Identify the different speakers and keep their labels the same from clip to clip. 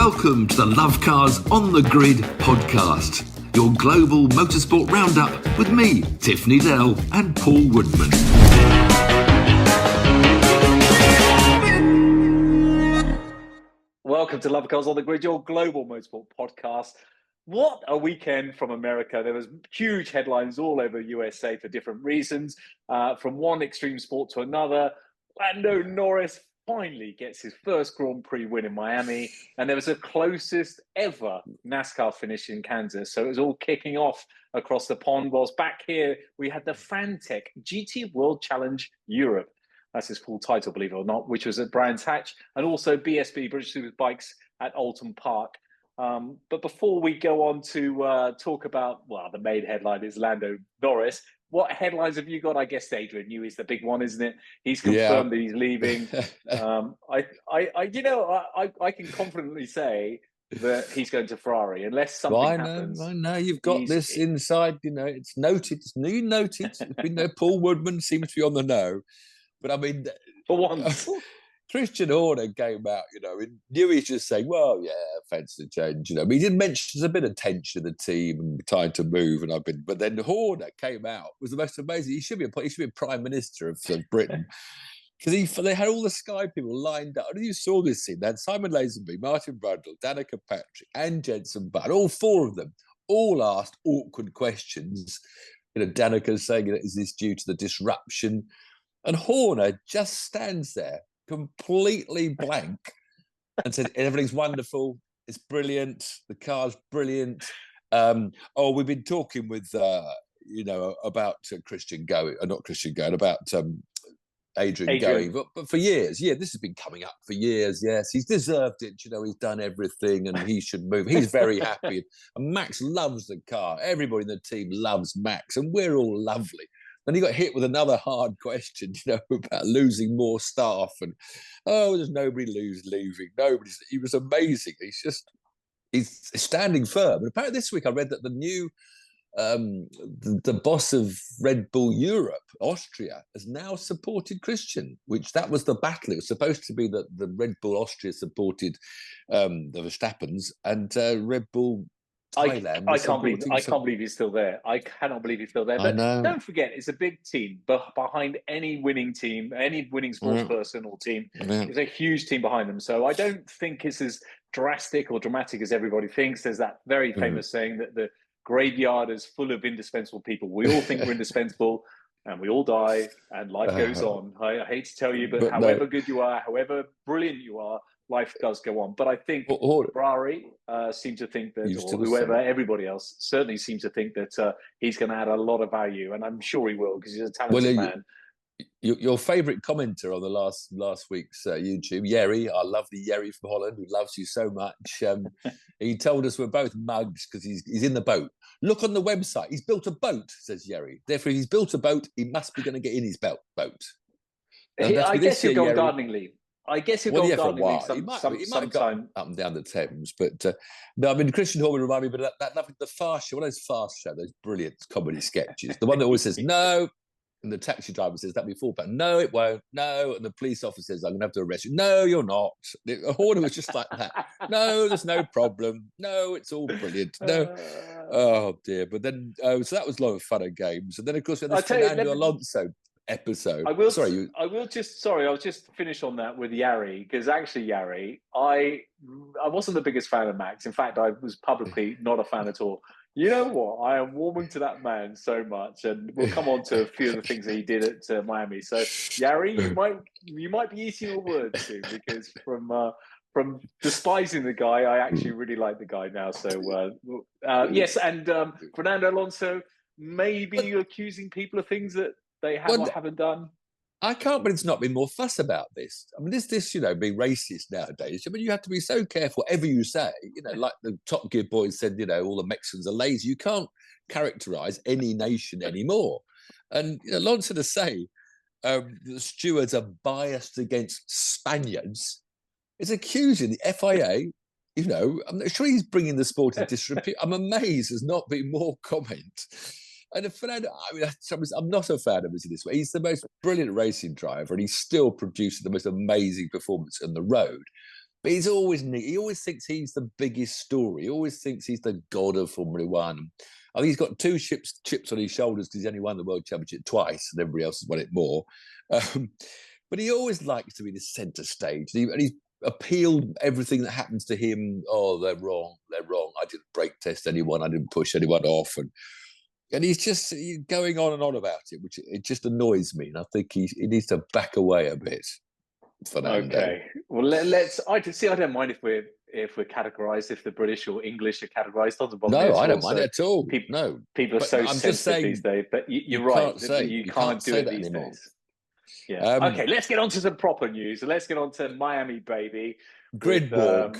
Speaker 1: Welcome to the Lovecars on the Grid podcast, your global motorsport roundup with me, Tiff, Needell and Paul Woodman.
Speaker 2: Welcome to Lovecars on the Grid, your global motorsport podcast. What a weekend from America. There was huge headlines all over USA for different reasons, from one extreme sport to another. Lando Norris finally gets his first Grand Prix win in Miami, and there was the closest ever NASCAR finish in Kansas. So it was all kicking off across the pond. Whilst back here, we had the Fanatec GT World Challenge Europe. That's his full title, believe it or not, which was at Brands Hatch, and also BSB, British Superbikes, at Oulton Park. But before we go on to talk about, well, the main headline is Lando Norris. What headlines have you got? I guess Adrian Newey is the big one, isn't it? He's confirmed that he's leaving. I can confidently say that he's going to Ferrari unless something happens.
Speaker 3: I know you've got this inside. You know, it's noted. It's noted. Paul Woodman seems to be on the know. But I mean,
Speaker 2: for once,
Speaker 3: Christian Horner came out, and Newey's just saying, well, yeah, fancy the change, But he did mention there's a bit of tension in the team and trying to move, but then Horner came out, was the most amazing. He should be a Prime Minister of Britain. Because they had all the Sky people lined up. And you saw this scene. They had Simon Lazenby, Martin Brundle, Danica Patrick, and Jenson Button, all four of them, all asked awkward questions. Danica saying, is this due to the disruption? And Horner just stands there completely blank and said, everything's wonderful. It's brilliant. The car's brilliant. We've been talking with, about Christian going, not Christian going, about Adrian going, but for years. Yeah, this has been coming up for years. Yes, he's deserved it. He's done everything and he should move. He's very happy. And Max loves the car. Everybody in the team loves Max and we're all lovely. Then he got hit with another hard question, about losing more staff and, there's nobody leaving. He was amazing. He's standing firm. And apparently this week I read that the new, the boss of Red Bull Europe, Austria, has now supported Christian, which that was the battle. It was supposed to be that the Red Bull Austria supported the Verstappens and Red Bull Thailand.
Speaker 2: I can't believe he's still there. I cannot believe he's still there. But don't forget, it's a big team. But behind any winning team, any winning sports person or team, there's a huge team behind them. So I don't think it's as drastic or dramatic as everybody thinks. There's that very famous saying that the graveyard is full of indispensable people. We all think we're indispensable and we all die and life goes on. I hate to tell you, but however good you are, however brilliant you are, life does go on. But I think Ferrari seem to think that, or whoever, everybody else certainly seems to think that he's going to add a lot of value. And I'm sure he will because he's a talented man.
Speaker 3: Your favourite commenter on the last week's YouTube, Yerry, our lovely Yerry from Holland, who loves you so much. He told us we're both mugs because he's in the boat. Look on the website. He's built a boat, says Yerry. Therefore, if he's built a boat, he must be going to get in his boat.
Speaker 2: I guess he'll go on gardening leave. I guess he'll go gardening leave
Speaker 3: he might have gone up and down the Thames. But Christian Horner reminded me of that the Fast Show, one of those Fast Show, those brilliant comedy sketches. The one that always says, no, and the taxi driver says, that'll be full back. No, it won't. No. And the police officer says, I'm going to have to arrest you. No, you're not. Horner was just like that. No, there's no problem. No, it's all brilliant. No. Oh, dear. But then, so that was a lot of fun and games. And then, of course, we had this Fernando Alonso episode. I'll just finish on that with Yari, because actually, Yari, I wasn't the biggest fan of Max. In fact, I was publicly not a fan at all. You know what? I am warming to that man so much, and we'll come on to a few of the things that he did at Miami. So, Yari, you might be eating your words soon, because from despising the guy, I actually really like the guy now. So, yes, and Fernando Alonso maybe accusing people of things that they have or haven't done. I can't believe it's not been more fuss about this. I mean, this being racist nowadays. I mean, you have to be so careful whatever you say. Like the Top Gear boys said, all the Mexicans are lazy. You can't characterise any nation anymore. And Alonso to say the stewards are biased against Spaniards is accusing the FIA. I'm not sure he's bringing the sport into disrepute. I'm amazed there's not been more comment. And Fernando, I'm not a fan of him in this way. He's the most brilliant racing driver and he's still producing the most amazing performance on the road. he's always neat. He always thinks he's the biggest story. He always thinks he's the god of Formula One. I think he's got two chips on his shoulders because he's only won the World Championship twice and everybody else has won it more. But he always likes to be the centre stage. And he's appealed everything that happens to him. Oh, they're wrong. I didn't brake test anyone. I didn't push anyone off. And he's just going on and on about it, which it just annoys me. And I think he needs to back away a bit. Fernando.
Speaker 2: Okay. Well, let's. I don't mind if we're categorised, if the British or English are categorised. Doesn't bother me.
Speaker 3: No, I don't mind it at all.
Speaker 2: People are so sensitive these days. But you're right. You can't do it these anymore. Days. Yeah. Okay. Let's get on to some proper news. Let's get on to Miami, baby.
Speaker 3: Grid walk.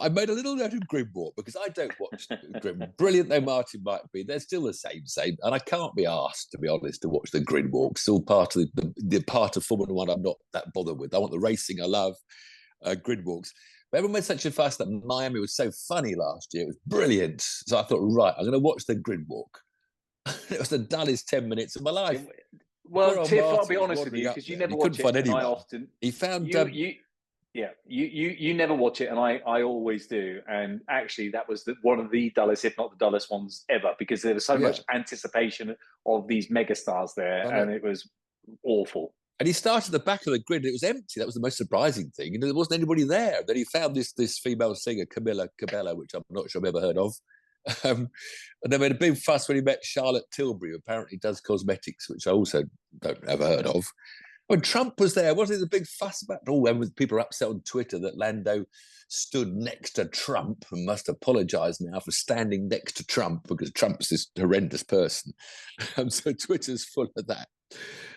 Speaker 3: I made a little note of grid walk because I don't watch grid. Brilliant though Martin might be, they're still the same. And I can't be asked, to be honest, to watch the grid walk. Still part of the part of Formula One I'm not that bothered with. I want the racing. I love grid walks. But everyone made such a fuss that Miami was so funny last year. It was brilliant. So I thought, right, I'm going to watch the grid walk. It was the dullest 10 minutes of my life.
Speaker 2: Well, Tiff, I'll be honest with you, because you never watch it. I often
Speaker 3: he found
Speaker 2: you never watch it, and I always do. And actually, that was one of the dullest, if not the dullest ones ever, because there was so much anticipation of these megastars there, and it was awful.
Speaker 3: And he started at the back of the grid, and it was empty. That was the most surprising thing. There wasn't anybody there. Then he found this female singer, Camilla Cabello, which I'm not sure I've ever heard of. And they made a big fuss when he met Charlotte Tilbury, who apparently does cosmetics, which I also don't ever heard of. When Trump was there, wasn't there a big fuss about it? When people are upset on Twitter that Lando stood next to Trump and must apologise now for standing next to Trump because Trump's this horrendous person. So Twitter's full of that.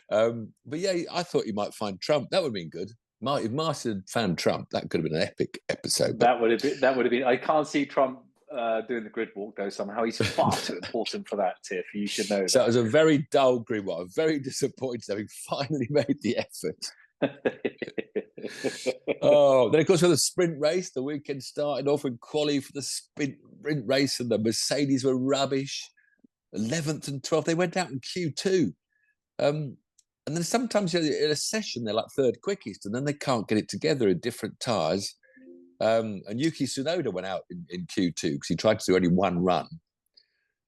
Speaker 3: But yeah, I thought you might find Trump. That would have been good. If Martin had found Trump, that could have been an epic episode.
Speaker 2: That would have been. I can't see Trump doing the grid walk though. Somehow he's far too important for that, Tiff. You should know.
Speaker 3: So it was a very dull grid walk. I'm very disappointed having finally made the effort. Then of course for the sprint race, the weekend started off in quali for the sprint race, and the Mercedes were rubbish. 11th and 12th, they went out in Q2. And then sometimes in a session they're like third quickest, and then they can't get it together in different tyres. And Yuki Tsunoda went out in Q2 because he tried to do only one run.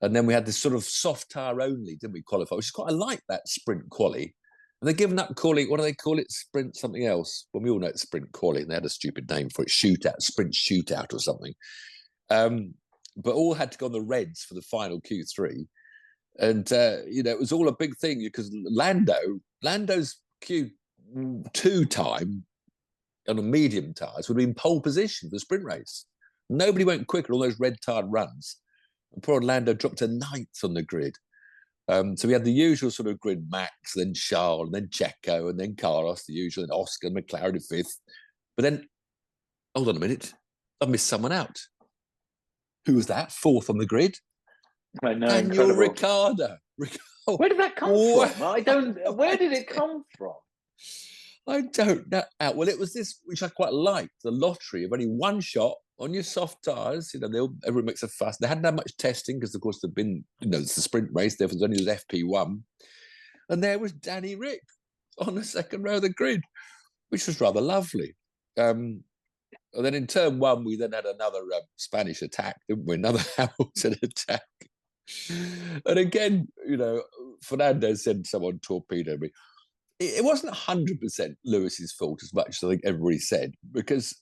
Speaker 3: And then we had this sort of soft tyre only, didn't we, qualify? Which is quite, I like that sprint quali. And they've given up calling, what do they call it? Sprint something else. Well, we all know it's sprint quali, and they had a stupid name for it, sprint shootout or something. But all had to go on the reds for the final Q3. And, it was all a big thing because Lando's Q2 time on a medium tyres would be in pole position for the sprint race. Nobody went quicker all those red-tarred runs. And poor Lando dropped to 9th on the grid. So we had the usual sort of grid, Max, then Charles, and then Checo, and then Carlos, the usual, and Oscar, McLaren in 5th. But then, hold on a minute, I've missed someone out. Who was that? 4th on the grid?
Speaker 2: I know,
Speaker 3: Daniel Ricciardo.
Speaker 2: Where did that come from? Where did it come from?
Speaker 3: I don't know. Well, it was this, which I quite liked, the lottery of only one shot on your soft tyres. Everyone makes a fuss. They hadn't had much testing because, of course, there'd been, it's the sprint race. There was only FP1. And there was Danny Rick on the second row of the grid, which was rather lovely. And then in turn 1, we then had another Spanish attack, didn't we? Another Hamilton attack. And again, Fernando said someone torpedoed me. It wasn't 100% Lewis's fault as much as I think everybody said, because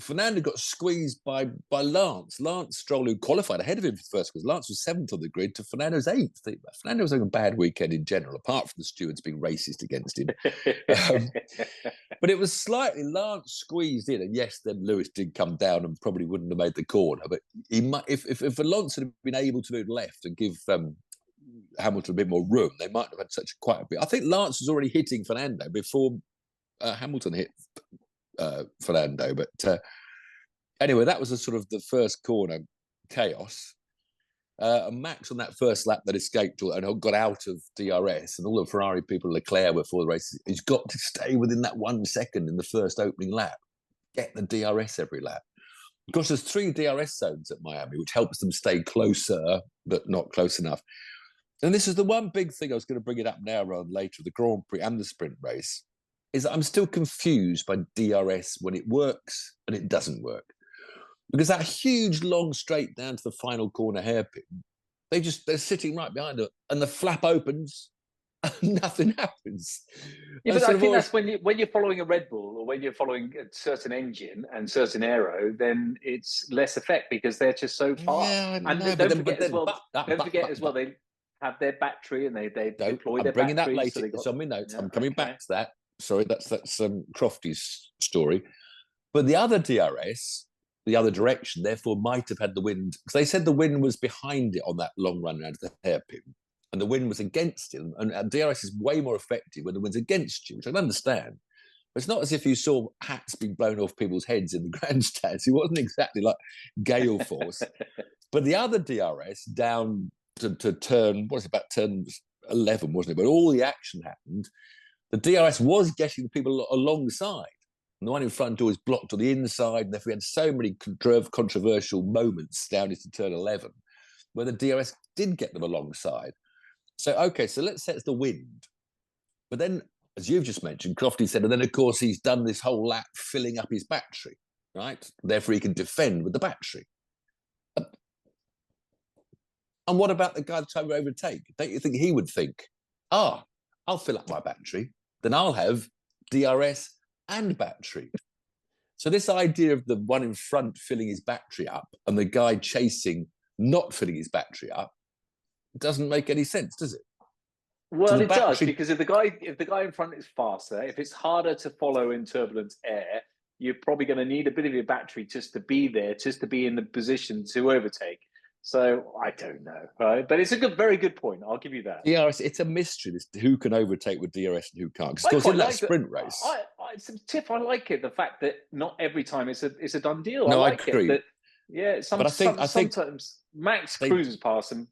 Speaker 3: Fernando got squeezed by Lance. Lance Stroll, who qualified ahead of him for the first, because Lance was 7th on the grid to Fernando's 8th. Fernando was having a bad weekend in general, apart from the stewards being racist against him. But it was slightly Lance squeezed in, and yes, then Lewis did come down and probably wouldn't have made the corner. But he might, if Alonso had been able to move left and give Hamilton a bit more room, they might have had quite a bit. I think Lance was already hitting Fernando before Hamilton hit Fernando. But anyway, that was the first corner chaos. And Max on that first lap that escaped and got out of DRS, and all the Ferrari people, Leclerc, before the race, he's got to stay within that 1 second in the first opening lap. Get the DRS every lap. Of course, there's 3 DRS zones at Miami, which helps them stay closer, but not close enough. And this is the one big thing I was going to bring it up now rather than later, the Grand Prix and the sprint race. is I'm still confused by DRS when it works and it doesn't work. Because that huge long straight down to the final corner hairpin, they're sitting right behind it, and the flap opens and nothing happens.
Speaker 2: Yeah, but I think that's when you're following a Red Bull or when you're following a certain engine and certain aero, then it's less effect because they're just so fast.
Speaker 3: Yeah, I
Speaker 2: and
Speaker 3: know,
Speaker 2: don't forget as well,
Speaker 3: but
Speaker 2: they have their battery and they deploy their battery.
Speaker 3: I'm bringing that later. It's on my notes. I'm coming back to that. Sorry, that's Crofty's story. But the other DRS, the other direction, therefore might have had the wind, because they said the wind was behind it on that long run around the hairpin, and the wind was against him. And DRS is way more effective when the wind's against you, which I can understand. But it's not as if you saw hats being blown off people's heads in the grandstands. It wasn't exactly like gale force. But the other DRS down to turn, what is it, about turn 11, wasn't it? But all the action happened. The DRS was getting the people alongside. And the one in front door was blocked on the inside. And if we had so many controversial moments down into turn 11, where the DRS did get them alongside. So, okay, so let's say it's the wind. But then, as you've just mentioned, Crofty said, and then, of course, he's done this whole lap filling up his battery, right? Therefore, he can defend with the battery. And what about the guy trying to overtake? Don't you think he would think, I'll fill up my battery, then I'll have DRS and battery. So this idea of the one in front filling his battery up and the guy chasing not filling his battery up doesn't make any sense, does it?
Speaker 2: Well, so it does, because if the guy in front is faster, if it's harder to follow in turbulent air, you're probably going to need a bit of your battery just to be there, just to be in the position to overtake. So I don't know, right? But it's a very good point. I'll give you that.
Speaker 3: Yeah, it's a mystery who can overtake with DRS and who can't. Because in that sprint race,
Speaker 2: Tiff, I like it. The fact that not every time it's a done deal.
Speaker 3: No,
Speaker 2: I like
Speaker 3: agree.
Speaker 2: it. But I think sometimes Max cruises past and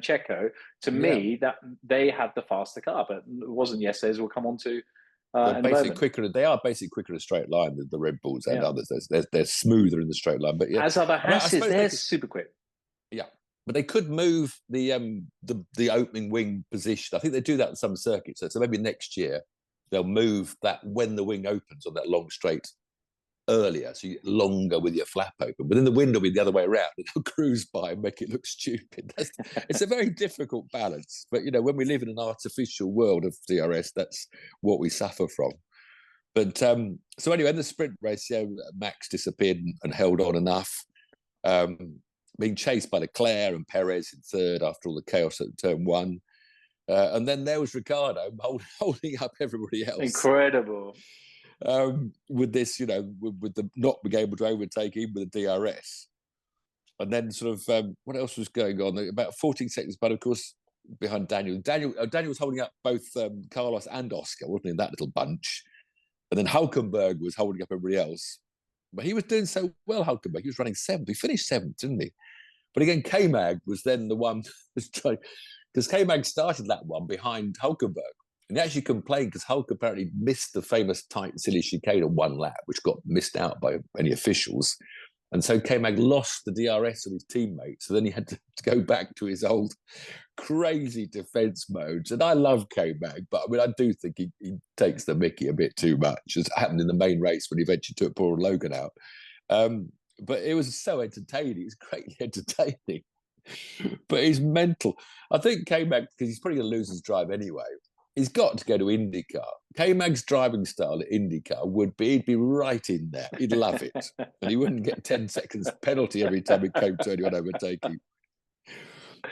Speaker 2: Checo. To me, that they have the faster car, but it wasn't yesterday. As we'll come on to.
Speaker 3: They're basically quicker. They are basically quicker in a straight line than the Red Bulls and others. They're smoother in the straight line. But
Speaker 2: as other Hasses, they're super quick.
Speaker 3: Yeah, but they could move the opening wing position. I think they do that in some circuits. So maybe next year they'll move that when the wing opens on that long straight earlier, so you get longer with your flap open. But then the wind will be the other way around, and they'll cruise by and make it look stupid. It's a very difficult balance. But when we live in an artificial world of DRS, that's what we suffer from. But so anyway, in the sprint race, Max disappeared and held on enough. Being chased by Leclerc and Perez in third after all the chaos at turn 1. And then there was Ricciardo holding up everybody else.
Speaker 2: Incredible.
Speaker 3: With this, with the not being able to overtake him with the DRS. And then sort of, what else was going on? About 14 seconds, but of course, behind Daniel. Daniel was holding up both Carlos and Oscar, wasn't he, in that little bunch? And then Hulkenberg was holding up everybody else. But he was doing so well, Hulkenberg. He was running 7th. He finished 7th, didn't he? But again, K-Mag was then the one was trying, because K-Mag started that one behind Hulkenberg. And he actually complained because Hulk apparently missed the famous tight, silly chicane on one lap, which got missed out by any officials. And so K-Mag lost the DRS of his teammates. So then he had to go back to his old crazy defence modes. And I love K-Mag, but I mean, I do think he takes the mickey a bit too much, as happened in the main race when he eventually took poor Logan out. But it was so entertaining. It's greatly entertaining. But he's mental. I think K-Mag, because he's probably going to lose his drive anyway, he's got to go to IndyCar. K-Mag's driving style at IndyCar he'd be right in there. He'd love it. And he wouldn't get 10 seconds penalty every time it came to anyone overtaking.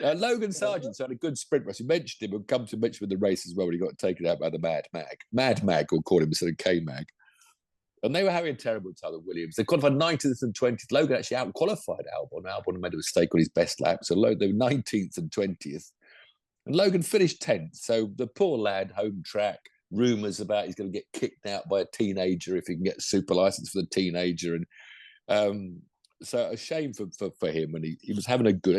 Speaker 3: Logan Sargent had a good sprint race. We mentioned him. We'll come to mention with the race as well when he got taken out by the Mad Mag. Mad Mag, we'll call him instead of K-Mag. And they were having a terrible time with Williams. They qualified 19th and 20th. Logan actually out-qualified Albon. Albon made a mistake on his best lap. So they were 19th and 20th. And Logan finished 10th. So the poor lad, home track, rumours about he's going to get kicked out by a teenager if he can get a super licence for the teenager. And so a shame for him. And he was having a good...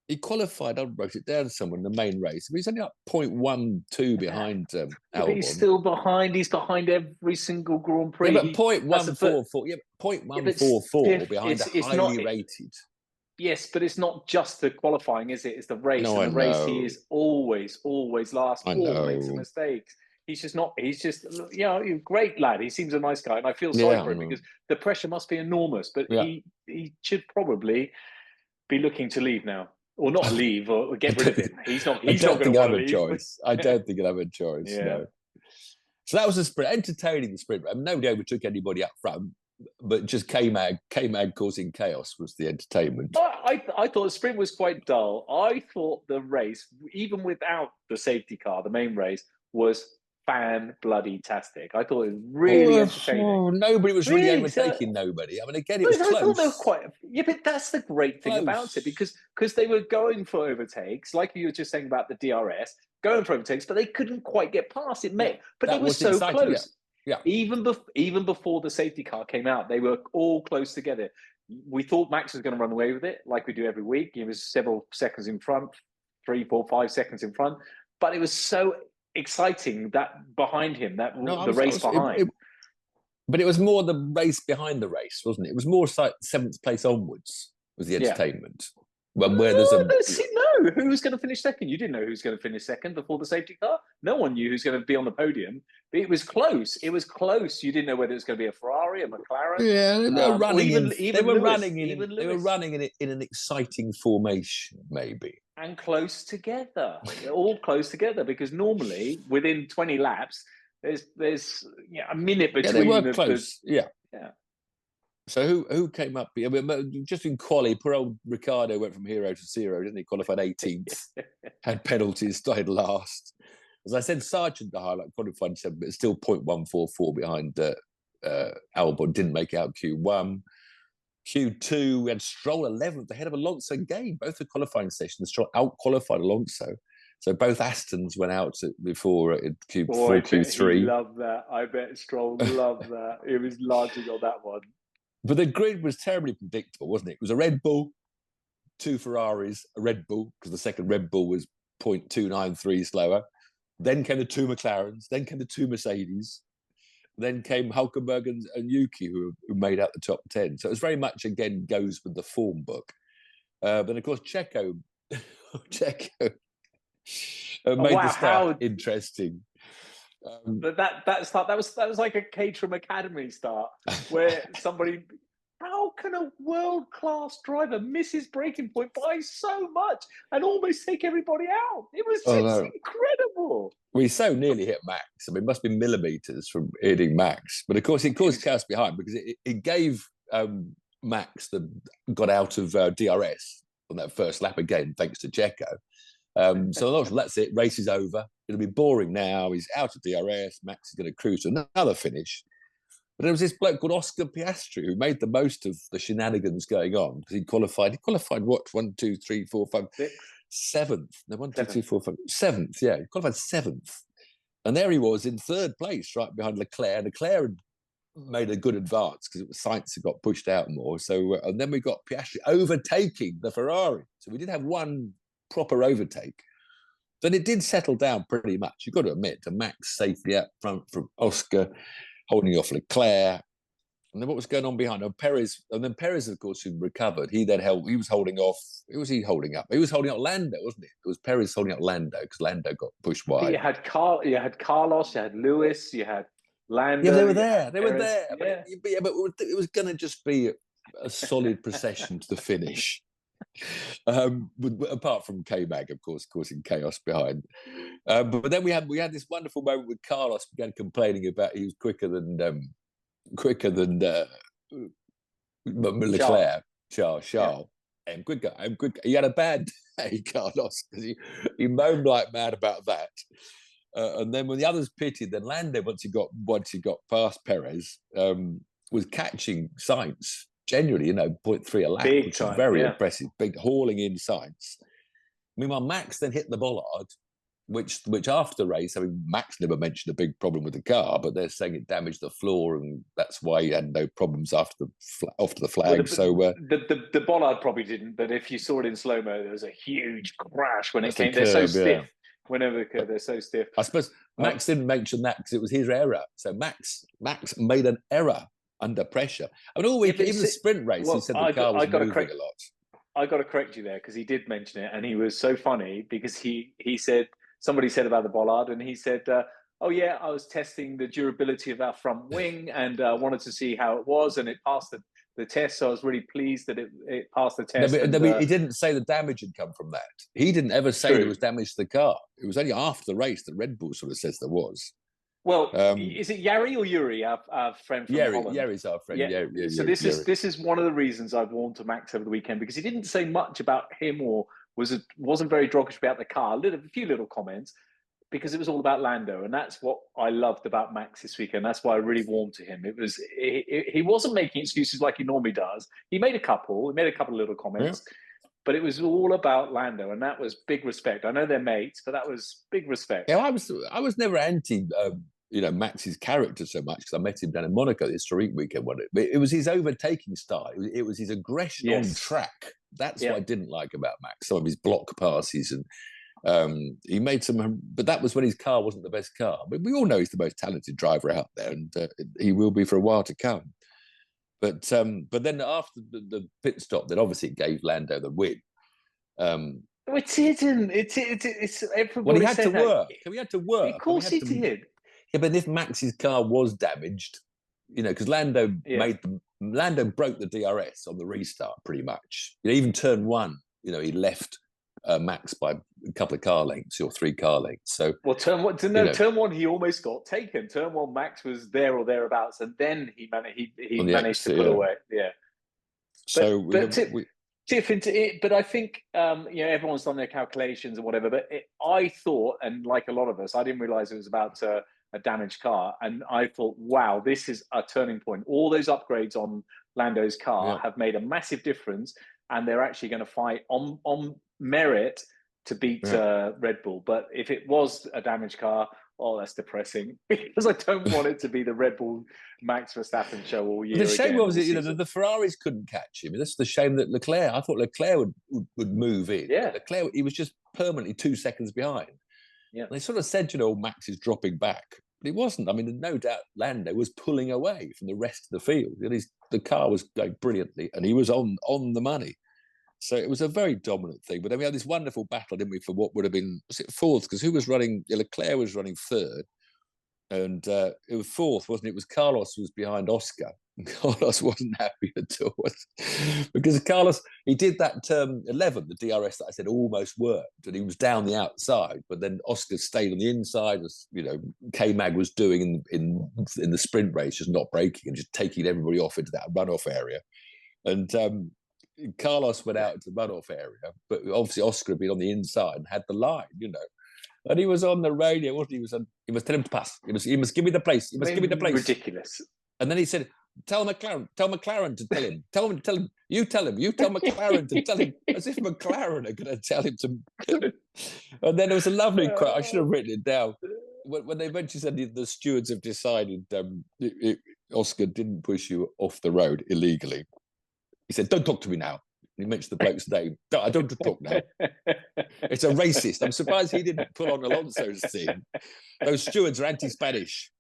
Speaker 3: He qualified, I wrote it down somewhere in the main race. He's only up 0.12 behind Albon.
Speaker 2: But he's still behind. He's behind every single Grand Prix.
Speaker 3: Yeah, but 0.144. Yeah, 0.144 behind a highly rated.
Speaker 2: Yes, but it's not just the qualifying, is it? It's the race. No, and the race, he is always last. Always makes a mistake. He's just not. He's just, a great lad. He seems a nice guy, and I feel sorry for him because the pressure must be enormous. But he should probably be looking to leave now, or not leave, or get rid of him. He's not. He's not going to want to leave.
Speaker 3: Choice. I don't think he'll have a choice. Yeah. No. So that was a sprint, entertaining sprint. I mean, nobody overtook anybody up front, but just K-Mag causing chaos was the entertainment.
Speaker 2: I thought the sprint was quite dull. I thought the race, even without the safety car, the main race, was fan-bloody-tastic. I thought it was really entertaining.
Speaker 3: Nobody was really overtaking nobody. I mean, again, it was close. I thought they were quite...
Speaker 2: Yeah, but that's the great thing about it, because they were going for overtakes, like you were just saying about the DRS, going for overtakes, but they couldn't quite get past it, mate. But it was so close.
Speaker 3: Yeah.
Speaker 2: Even before the safety car came out, they were all close together. We thought Max was going to run away with it, like we do every week. He was several seconds in front, 3, 4, 5 seconds in front. But it was so exciting that behind him, the race behind.
Speaker 3: But it was more the race behind the race, wasn't it? It was more like 7th place onwards was the entertainment. Well, where there's
Speaker 2: no, who was going to finish second? You didn't know who was going to finish second before the safety car. No one knew who's going to be on the podium. But it was close. It was close. You didn't know whether it was going to be a Ferrari, a McLaren.
Speaker 3: Yeah, they were running in an exciting formation, maybe.
Speaker 2: And close together. They're all close together, because normally within 20 laps, there's a minute between.
Speaker 3: Yeah, they were close. Yeah. So who came up? I mean, just in quali, poor old Ricciardo went from hero to zero, didn't he? Qualified 18th, had penalties, started last. As I said, Sargent, the highlight, qualified 7th, but still 0.144 behind Albon. Didn't make out Q1. Q2, we had Stroll 11th, ahead of Alonso again. Both the qualifying sessions, Stroll out-qualified Alonso. So both Astons went out before Q3.
Speaker 2: I love that. I bet Stroll loved that. It was largely on that one.
Speaker 3: But the grid was terribly predictable, wasn't it? It was a Red Bull, 2 Ferraris, a Red Bull, because the second Red Bull was 0.293 slower. Then came the 2 McLarens, then came the 2 Mercedes, then came Hulkenberg and Yuki, who made out the top 10. So it was very much, again, goes with the form book. But of course, Checo made the start interesting.
Speaker 2: But that start, that was like a Caterham Academy start, where somebody, how can a world-class driver miss his braking point by so much and almost take everybody out? It was just incredible.
Speaker 3: We so nearly hit Max. I mean, it must be millimetres from hitting Max. But of course, it caused chaos behind, because it gave Max got out of DRS on that first lap again, thanks to Checo. So that's it. Race is over. It'll be boring now. He's out of DRS. Max is going to cruise to another finish. But there was this bloke called Oscar Piastri who made the most of the shenanigans going on, because he qualified what? 1, 2, 3, 4, 5, 7th. No, 1, 2, 3, 4, 5, 7th. Yeah, he qualified 7th. And there he was in 3rd place, right behind Leclerc. Leclerc had made a good advance because Sainz had got pushed out more. So, and then we got Piastri overtaking the Ferrari. So we did have one proper overtake. Then it did settle down pretty much. You've got to admit, to Max safely up front from Oscar, holding off Leclerc. And then what was going on behind? And Perez, of course, who recovered. He was holding off. Who was he holding up? He was holding up Lando, wasn't it? It was Perez holding up Lando, because Lando got pushed wide.
Speaker 2: You had Carlos, you had Lewis, you had Lando.
Speaker 3: Yeah, they were there. They were there. Yeah. But it was going to just be a solid procession to the finish. Apart from K-Mag, of course, causing chaos behind. But then we had this wonderful moment with Carlos began complaining about he was quicker than Leclerc, Charles. I'm quicker. He had a bad day, Carlos, because he moaned like mad about that. And then when the others pitted, then Lando, once he got past Perez, was catching Sainz. Genuinely, 0.3 a lap, which is very impressive. Big hauling in Sainz. Meanwhile, Max then hit the bollard, which after the race, I mean, Max never mentioned a big problem with the car, but they're saying it damaged the floor, and that's why he had no problems after the flag.
Speaker 2: The bollard probably didn't, but if you saw it in slow mo, there was a huge crash when it came. They're so stiff. Whenever they're so stiff.
Speaker 3: I suppose Max didn't mention that because it was his error. So Max made an error under pressure. I mean, all week, even the sprint race, he said the car was moving a lot.
Speaker 2: I got to correct you there, because he did mention it, and he was so funny because he said, somebody said about the bollard, and he said, oh yeah, I was testing the durability of our front wing and wanted to see how it was, and it passed the test. So I was really pleased that it passed the test.
Speaker 3: No, but he didn't say the damage had come from that. He didn't ever say there was damage to the car. It was only after the race that Red Bull sort of says there was.
Speaker 2: Well, is it Yari or Yuri, our friend from Holland?
Speaker 3: Yari's our friend.
Speaker 2: Yeah. So this is one of the reasons I've warned to Max over the weekend, because he didn't say much about him or wasn't very dogged about the car. A few little comments, because it was all about Lando, and that's what I loved about Max this weekend. That's why I really warmed to him. It was he wasn't making excuses like he normally does. He made a couple of little comments, but it was all about Lando, and that was big respect. I know they're mates, but that was big respect.
Speaker 3: Yeah, I was never anti Max's character so much, because I met him down in Monaco this historic weekend. It was his overtaking style. It was his aggression on track. That's what I didn't like about Max. Some of his block passes, and he made some. But that was when his car wasn't the best car. But we all know he's the most talented driver out there, and he will be for a while to come. But then after the pit stop, then obviously it gave Lando the win.
Speaker 2: It didn't. It's everybody.
Speaker 3: Well, he had to work. He had to work.
Speaker 2: Of course he did.
Speaker 3: Yeah, but if Max's car was damaged, because Lando broke the DRS on the restart pretty much. Even turn one, he left Max by a couple of car lengths or 3 car lengths. So
Speaker 2: turn one he almost got taken. Turn one, Max was there or thereabouts, and then he managed to pull away. Yeah. But I think everyone's done their calculations and whatever. But I thought, and like a lot of us, I didn't realize it was about a damaged car, and I thought, wow, this is a turning point. All those upgrades on Lando's car have made a massive difference, and they're actually going to fight on merit to beat Red Bull. But if it was a damaged car, that's depressing, because I don't want it to be the Red Bull Max Verstappen show all year.
Speaker 3: The shame was that the Ferraris couldn't catch him. That's the shame that I thought Leclerc would move in.
Speaker 2: Yeah,
Speaker 3: Leclerc, he was just permanently 2 seconds behind. Yeah, they sort of said, Max is dropping back, but he wasn't. I mean, no doubt Lando was pulling away from the rest of the field. The car was going brilliantly, and he was on the money. So it was a very dominant thing. But then we had this wonderful battle, didn't we, for what would have been, was it fourth? Because who was running? Leclerc was running third, and it was fourth, wasn't it? It was Carlos was behind Oscar. Carlos wasn't happy at all, because Carlos, he did that turn 11, the DRS that I said almost worked, and he was down the outside, but then Oscar stayed on the inside, as K-Mag was doing in the sprint race, just not braking and just taking everybody off into that runoff area. And Carlos went out to the runoff area, but obviously Oscar had been on the inside and had the line, And he was on the radio, wasn't he? He was telling him to pass. He must give me the place. He must give me the place.
Speaker 2: Ridiculous.
Speaker 3: And then he said, tell McLaren to tell him. Tell him. You tell McLaren to tell him, as if McLaren are going to tell him to. And then there was a lovely quote. I should have written it down. When they eventually said the stewards have decided Oscar didn't push you off the road illegally. He said, don't talk to me now. He mentioned the bloke's name. I don't talk now. It's a racist. I'm surprised he didn't pull on Alonso's team. Those stewards are anti-Spanish.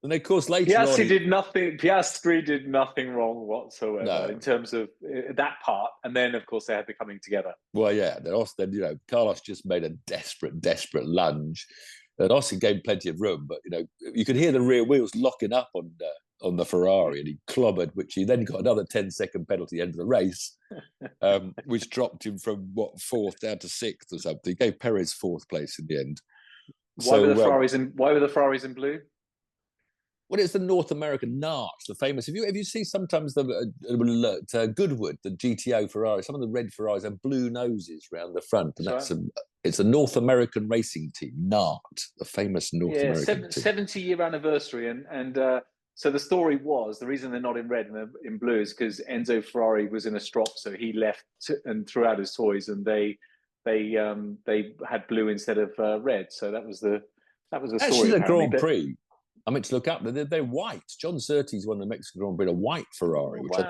Speaker 3: And of course, later
Speaker 2: Piastri did nothing wrong whatsoever in terms of that part. And then, of course, they had the coming together.
Speaker 3: Well, yeah. Then Carlos just made a desperate lunge. And Oscar gave plenty of room, but you could hear the rear wheels locking up on the Ferrari, and he clobbered, which he then got another 10-second penalty at the end of the race, which dropped him from fourth down to sixth or something. He gave Perez fourth place in the end.
Speaker 2: Why were the Ferraris in blue?
Speaker 3: Well, it's the North American Narch, the famous. If you see sometimes the Goodwood, the GTO Ferrari, some of the red Ferraris have blue noses around the front, and it's a North American racing team, Narch, the famous North American team.
Speaker 2: 70-year anniversary, and so the story was, the reason they're not in red and in blue is because Enzo Ferrari was in a strop, so he left and threw out his toys, and they had blue instead of red. So that was the story.
Speaker 3: Actually, the Grand Prix, I meant to look up. They're white. John Surtees won the Mexican Grand Prix in a white Ferrari, which I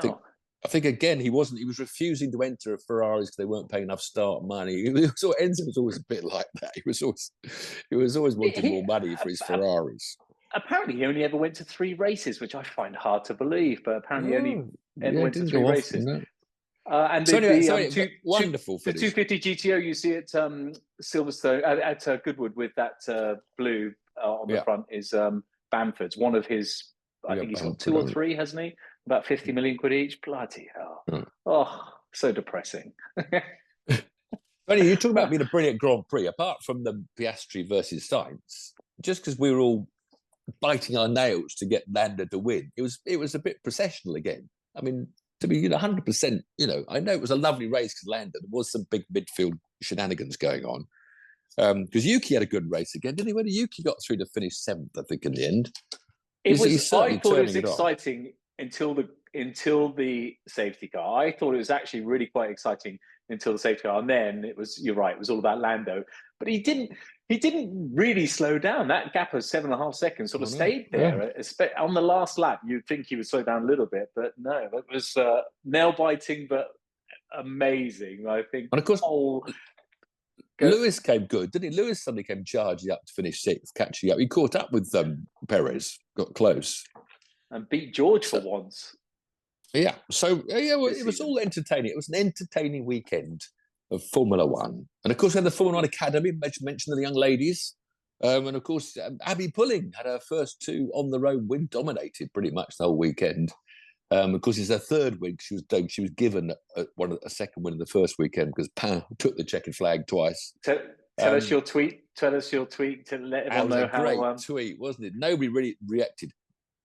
Speaker 3: think again he was refusing to enter Ferraris because they weren't paying enough start money. Enzo was always a bit like that. He was always wanting more money for his Ferraris.
Speaker 2: Apparently, he only ever went to 3 races, which I find hard to believe. But apparently, only went to 3 races. No. And
Speaker 3: wonderful
Speaker 2: the 250 GTO you see at Silverstone at Goodwood with that blue on the front is Bamford's. One of his, I think he's got 2 or 3, hasn't he? About 50 million quid each. Bloody hell! Oh, so depressing.
Speaker 3: Funny, you talk about being a brilliant Grand Prix. Apart from the Piastri versus Sainz, just because we were all biting our nails to get Lando to win, it was a bit processional again. I mean, to be 100%, I know it was a lovely race because Lando, there was some big midfield shenanigans going on. Because Yuki had a good race again, didn't he? When Yuki got through to finish 7th, I think, in the end.
Speaker 2: I thought it was exciting until the safety car. I thought it was actually really quite exciting until the safety car, and then you're right, it was all about Lando. But he didn't really slow down. That gap of 7.5 seconds sort of stayed there. On the last lap, you'd think he would slow down a little bit, but no, it was nail biting, but amazing. I think. And of course,
Speaker 3: Lewis came good, didn't he? Lewis suddenly came charging up to finish 6th, catching up. He caught up with Perez, got close,
Speaker 2: and beat George for once.
Speaker 3: Yeah, so it was all entertaining. It was an entertaining weekend of Formula One, and of course we had the Formula One Academy. Mentioned the young ladies, and of course Abby Pulling had her first 2 on the road win, dominated pretty much the whole weekend. Of course, it's her 3rd win. She was given a second win in the first weekend because Pan took the checkered flag twice.
Speaker 2: Tell us your tweet. Tell us your tweet to let everyone know how.
Speaker 3: That was a great tweet, wasn't it? Nobody really reacted.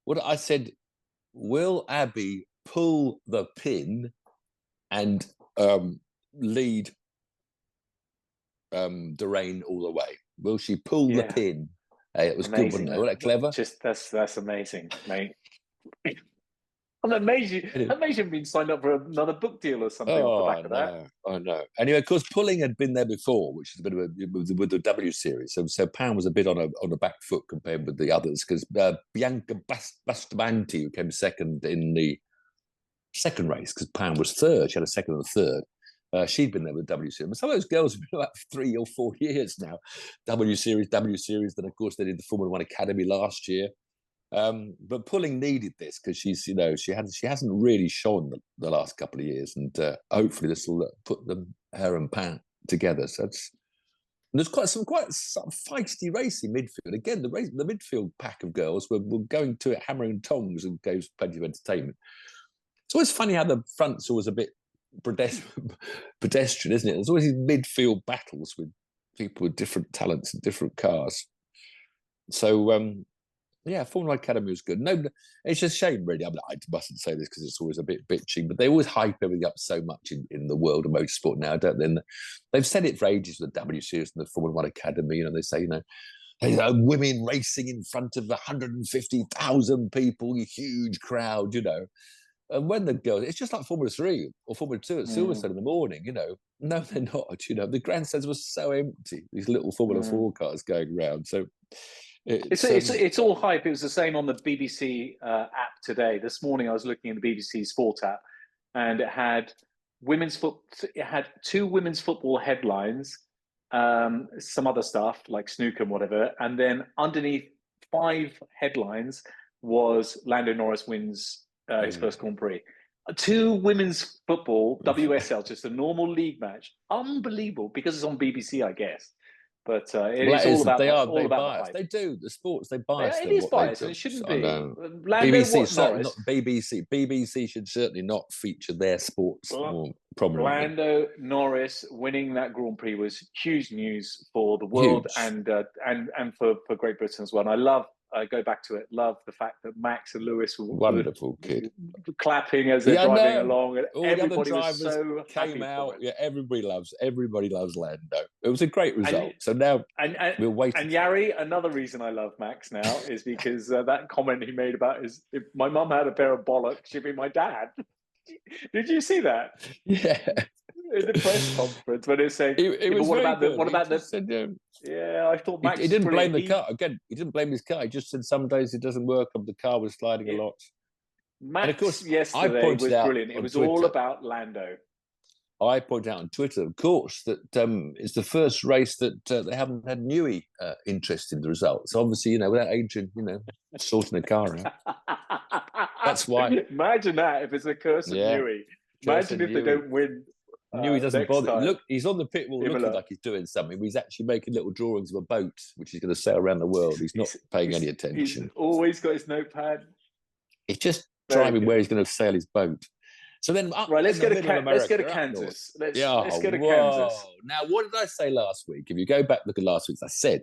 Speaker 3: What I said: will Abby pull the pin and lead Derain all the way? Will she pull the pin? Hey, it was amazing, good, wasn't it? Wasn't that clever?
Speaker 2: That's amazing, mate. I'm amazing being signed up for another book deal or something off the back of that.
Speaker 3: I know. Anyway, of course, Pulling had been there before, which is a bit of with the W Series. So Pan was a bit on a back foot compared with the others because Bianca Bastamanti, who came 2nd in the 2nd race because Pan was 3rd. She had a 2nd and a 3rd. She'd been there with the W Series. Some of those girls have been about 3 or 4 years now. W Series. Then, of course, they did the Formula One Academy last year. But Pulling needed this because she's, she hasn't really shone the last couple of years, and hopefully this will put her and Pan together. So there's quite some feisty racing midfield. Again, the midfield pack of girls were going to it hammer and tongs and gave plenty of entertainment. It's always funny how the front's always a bit pedestrian, isn't it? There's always these midfield battles with people with different talents and different cars. So, Formula One Academy was good. No, it's just a shame, really. I mustn't say this because it's always a bit bitching, but they always hype everything up so much in the world of motorsport now, don't they? And they've said it for ages with the W Series and the Formula One Academy. They say, women racing in front of 150,000 people, a huge crowd, And when the girls, it's just like Formula 3 or Formula 2 at Silverstone in the morning, No, they're not, The grandstands were so empty, these little Formula 4 cars going around. So
Speaker 2: it's all hype. It was the same on the BBC app today. This morning I was looking at the BBC Sport app, and it had It had 2 women's football headlines, some other stuff like snooker and whatever, and then underneath 5 headlines was Lando Norris wins his first Grand Prix. 2 women's football WSL, just a normal league match. Unbelievable, because it's on BBC, I guess. But it is all about
Speaker 3: they
Speaker 2: bias.
Speaker 3: They do the sports. They bias.
Speaker 2: It is biased, and it shouldn't be.
Speaker 3: BBC should certainly not feature their sports more prominently.
Speaker 2: Lando Norris winning that Grand Prix was huge news for the world and for Great Britain as well. And I go back to it. Love the fact that Max and Lewis were
Speaker 3: wonderful kid
Speaker 2: clapping as they're driving along, and
Speaker 3: all
Speaker 2: everybody
Speaker 3: the other drivers
Speaker 2: was so
Speaker 3: came out. Yeah, everybody loves Lando. It was a great result. So now we'll wait.
Speaker 2: And Yari, another reason I love Max now is because that comment he made about if my mum had a pair of bollocks, she'd be my dad. Did you see that?
Speaker 3: Yeah.
Speaker 2: In the press conference when it said, what about the yeah, I thought Max.
Speaker 3: He didn't blame the car again. He didn't blame his car. He just said some days it doesn't work, and the car was sliding a lot.
Speaker 2: Max,
Speaker 3: and of course,
Speaker 2: yesterday was brilliant. It was Twitter, all about Lando.
Speaker 3: I pointed out on Twitter, of course, that it's the first race that they haven't had Newey interest in the results. Obviously, without Adrian, sorting the car out. That's why.
Speaker 2: Imagine that if it's a curse of Newey. Imagine if they don't win.
Speaker 3: Newey doesn't
Speaker 2: next
Speaker 3: bother.
Speaker 2: time.
Speaker 3: Look, he's on the pit wall looking like he's doing something, but he's actually making little drawings of a boat, which he's going to sail around the world. He's not paying any attention.
Speaker 2: He's always got his notepad.
Speaker 3: He's just driving where he's going to sail his boat. So then,
Speaker 2: let's go to Kansas. Let's go to Kansas.
Speaker 3: Now, what did I say last week? If you go back and look at last week's, I said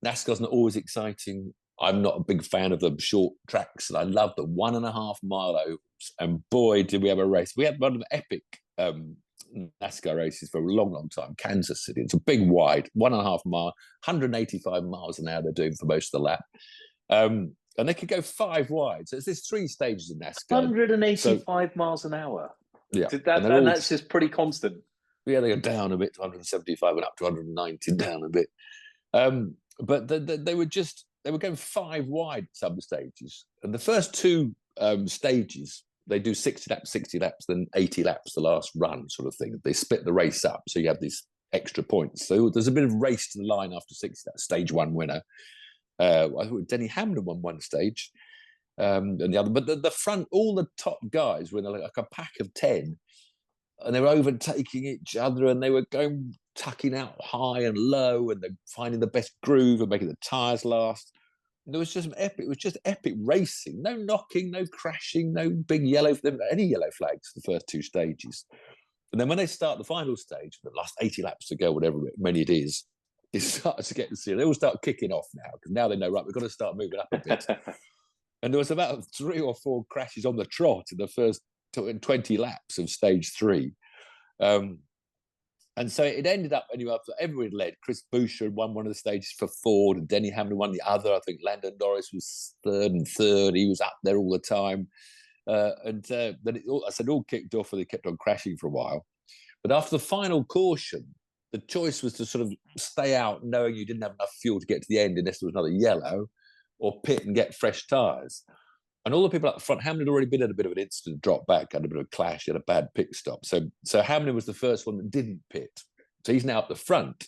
Speaker 3: NASCAR's not always exciting. I'm not a big fan of the short tracks, and I love the 1.5 mile ovals. And boy, did we have a race! We had one of the epic NASCAR races for a long, long time. Kansas City. It's a big, wide 1.5 mile, 185 miles an hour. They're doing for most of the lap. And they could go 5 wide. So there's 3 stages in NASCAR.
Speaker 2: 185 miles an hour.
Speaker 3: Yeah.
Speaker 2: And that's just pretty constant.
Speaker 3: Yeah, they go down a bit to 175 and up to 190, down a bit. But they were going 5 wide some stages. And the first 2 stages, they do 60 laps, then 80 laps the last run sort of thing. They split the race up. So you have these extra points. So there's a bit of race to the line after 60 laps. Stage 1 winner. I thought Denny Hamlin won one stage, and the other. But the front, all the top guys were in like a pack of 10, and they were overtaking each other, and they were tucking out high and low, and they're finding the best groove and making the tyres last. And it was just epic. It was just epic racing. No knocking, no crashing, no big any yellow flags for the first 2 stages. And then when they start the final stage, the last 80 laps to go, whatever many it is. It starts to get serious. They all start kicking off now because now they know, right, we've got to start moving up a bit. And there was about 3 or 4 crashes on the trot in the first 20 laps of stage 3. And so it ended up anyway. Everyone led. Chris Buescher won one of the stages for Ford, and Denny Hamlin won the other. I think Lando Norris was third. He was up there all the time. Then it all kicked off, and they kept on crashing for a while. But after the final caution, the choice was to sort of stay out knowing you didn't have enough fuel to get to the end unless there was another yellow, or pit and get fresh tyres. And all the people up the front, Hamlin had already been in a bit of an incident, dropped back, had a bit of a clash, had a bad pit stop. So Hamlin was the first one that didn't pit. So he's now up the front.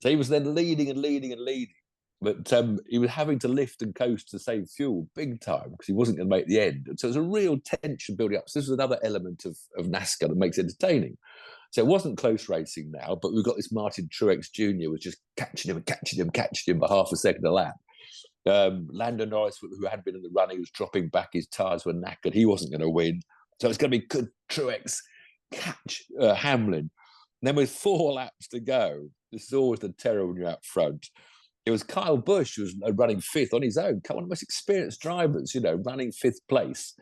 Speaker 3: So he was then leading. But he was having to lift and coast to save fuel big time because he wasn't going to make the end. And so there's a real tension building up. So this was another element of NASCAR that makes it entertaining. So it wasn't close racing now, but we've got this Martin Truex Jr. was just catching him by half a second a lap. Lando Norris, who had been in the run, he was dropping back. His tyres were knackered. He wasn't going to win. So it's going to be could Truex catch Hamlin. And then with 4 laps to go, this is always the terror when you're out front. It was Kyle Busch who was running 5th on his own. One of the most experienced drivers, running 5th place.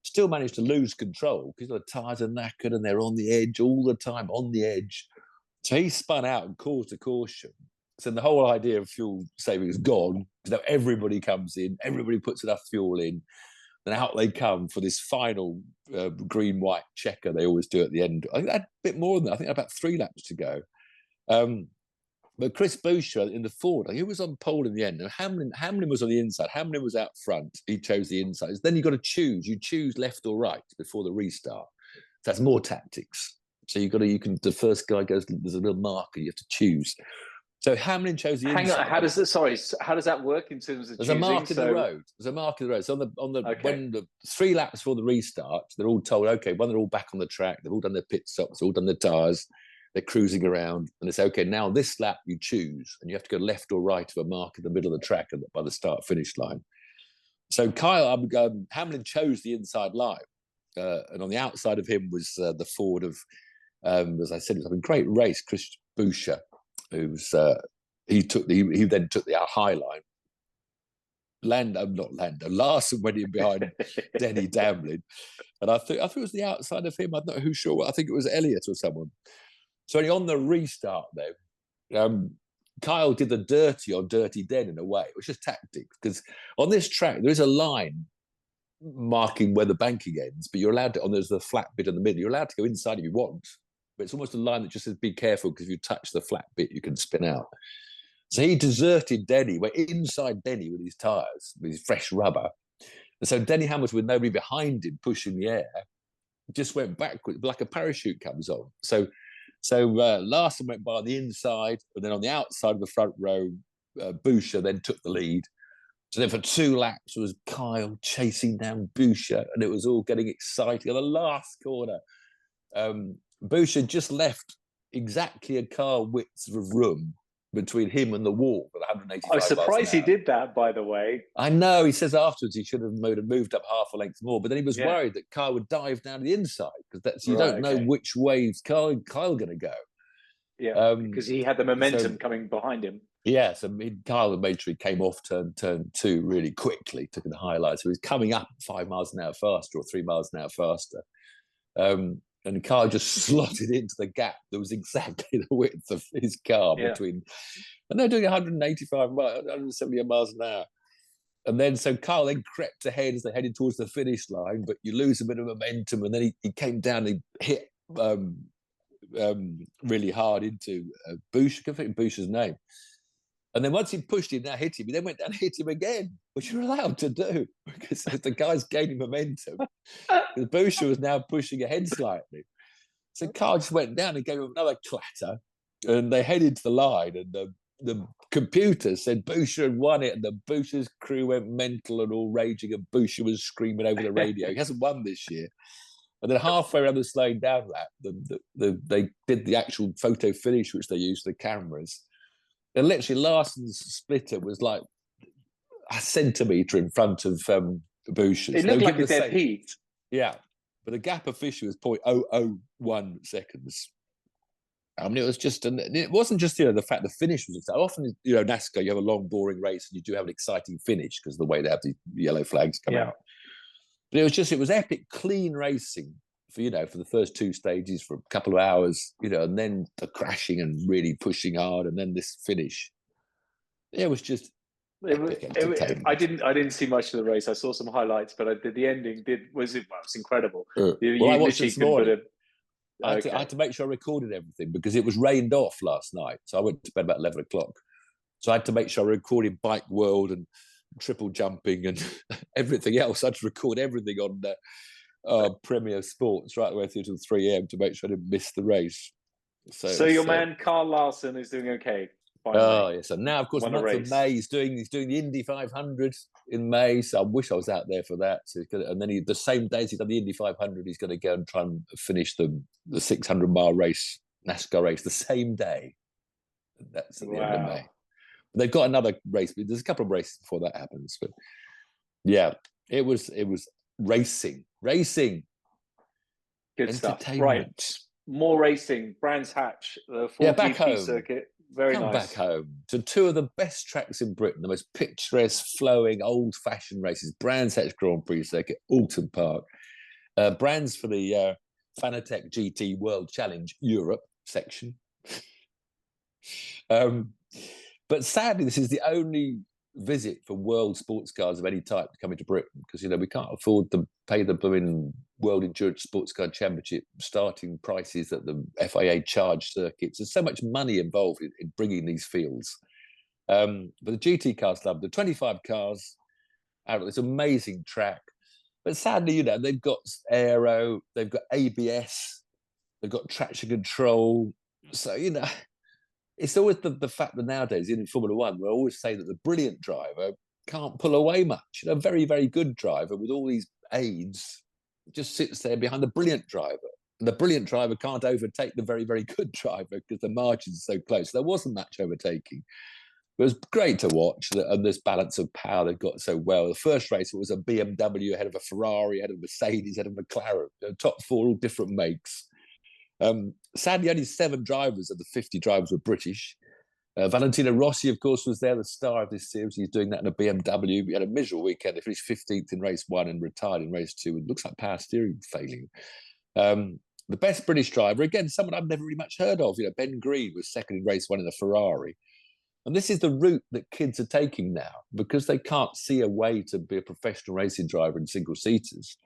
Speaker 3: Still managed to lose control because the tyres are knackered and they're on the edge all the time, on the edge. So he spun out and caused a caution. So the whole idea of fuel saving is gone because now everybody comes in, everybody puts enough fuel in, and out they come for this final green-white checker they always do at the end. I think they had a bit more than that. I think about 3 laps to go. But Chris Buescher in the Ford, he was on pole in the end. And Hamlin was on the inside. Hamlin was out front. He chose the inside. Then you've got to choose. You choose left or right before the restart. So that's more tactics. So the first guy goes, there's a little marker you have to choose. So Hamlin chose the inside.
Speaker 2: Hang on, how does that work in terms of
Speaker 3: There's
Speaker 2: choosing?
Speaker 3: a mark in the road. There's a mark in the road. So when the 3 laps before the restart, they're all told, okay, when they're all back on the track, they've all done their pit stops, they've all done their tyres. They're cruising around, and it's okay. Now this lap you choose, and you have to go left or right of a mark in the middle of the track by the start-finish line. So Hamlin chose the inside line, and on the outside of him was the Ford of, as I said, it was a great race. Chris Buescher, he then took the high line. Larson went in behind Denny Hamlin, and I think it was the outside of him. I'm not who sure. I think it was Elliott or someone. So on the restart, though, Kyle did the dirty on Dirty Den in a way. It was just tactics because on this track there is a line marking where the banking ends, but you're allowed to. There's the flat bit in the middle. You're allowed to go inside if you want, but it's almost a line that just says be careful because if you touch the flat bit, you can spin out. So he deserted Denny. Went inside Denny with his tyres, with his fresh rubber, and so Denny Hamilton with nobody behind him pushing the air, just went backwards like a parachute comes on. So Larson went by on the inside, and then on the outside of the front row, Buescher then took the lead. So then for 2 laps was Kyle chasing down Buescher, and it was all getting exciting on the last corner. Boucher just left exactly a car width of room between him and the wall at 185
Speaker 2: I was surprised he did that, by the way.
Speaker 3: I know. He says afterwards he should have moved up half a length more, but then he was
Speaker 2: Yeah.
Speaker 3: worried that Kyle would dive down the inside because that's you
Speaker 2: Right,
Speaker 3: don't know
Speaker 2: okay.
Speaker 3: which way Kyle going to go.
Speaker 2: Yeah, because he had the momentum coming behind him.
Speaker 3: Yeah, so Kyle made sure he came off turn 2 really quickly, took in the highlights. So he was coming up 5 miles an hour faster or 3 miles an hour faster. And Kyle just slotted into the gap that was exactly the width of his car between, and they're doing 185 miles, 170 miles an hour. And then so Kyle then crept ahead as they headed towards the finish line, but you lose a bit of momentum, and then he came down and he hit really hard into Boucher. I can't think of Boucher's name. And then once he pushed him, now hit him, he then went down and hit him again, which you're allowed to do because the guy's gaining momentum. Boucher was now pushing ahead slightly. So Kyle just went down and gave him another clatter, and they headed to the line, and the computer said Boucher had won it, and the Boucher's crew went mental and all raging, and Boucher was screaming over the radio. He hasn't won this year. And then halfway around the slowing down lap, they did the actual photo finish, which they used the cameras. And literally Larson's splitter was like a centimetre in front of Boucher's.
Speaker 2: It looked like a dead heat.
Speaker 3: Yeah. But the gap official was 0.001 seconds. I mean, it was just, and it wasn't just, the fact the finish was exciting. Often, NASCAR, you have a long, boring race and you do have an exciting finish because of the way they have the yellow flags come out. But it was epic, clean racing for the first 2 stages for a couple of hours, and then the crashing and really pushing hard, and then this finish. It was just
Speaker 2: I didn't see much of the race. I saw some highlights, but the ending was incredible.
Speaker 3: I watched this morning. I had to make sure I recorded everything because it was rained off last night. So I went to bed about 11 o'clock. So I had to make sure I recorded Bike World and triple jumping and everything else. I had to record everything on Premier Sports right the way through till 3 a.m. to make sure I didn't miss the race.
Speaker 2: So your man Carl Larson is doing okay.
Speaker 3: Oh yes, and now of course the month of May he's doing the Indy 500 in May. So I wish I was out there for that. So and then the same day as he's done the Indy 500, he's going to go and try and finish the 600-mile race, NASCAR race, the same day. That's at the end of May. They've got another race. There's a couple of races before that happens, but yeah, it was racing.
Speaker 2: Good stuff. Right, more racing. Brands Hatch, the 4GP circuit. Very nice.
Speaker 3: Back home to 2 of the best tracks in Britain, the most picturesque, flowing, old-fashioned races. Brands Hatch Grand Prix circuit, Oulton Park. Brands for the Fanatec GT World Challenge Europe section. But sadly, this is the only visit for world sports cars of any type to come into Britain because we can't afford to pay the blooming World Endurance Sports Car Championship starting prices that the FIA charge circuits. There's so much money involved in bringing these fields. But the GT cars love the 25 cars out of this amazing track. But sadly, they've got aero, they've got ABS, they've got traction control. So, it's always the fact that nowadays in Formula One, we always say that the brilliant driver can't pull away much. A very, very good driver with all these aids just sits there behind the brilliant driver. And the brilliant driver can't overtake the very, very good driver because the margins are so close. There wasn't much overtaking. It was great to watch, and this balance of power they've got so well. The first race, it was a BMW ahead of a Ferrari, ahead of a Mercedes, ahead of a McLaren, top 4, all different makes. Sadly, only 7 drivers of the 50 drivers were British. Valentino Rossi, of course, was there, the star of this series. He's doing that in a BMW. We had a miserable weekend. He finished 15th in race 1 and retired in race 2. It looks like power steering failing. The best British driver, again, someone I've never really much heard of. Ben Green was second in race 1 in a Ferrari. And this is the route that kids are taking now because they can't see a way to be a professional racing driver in single-seaters.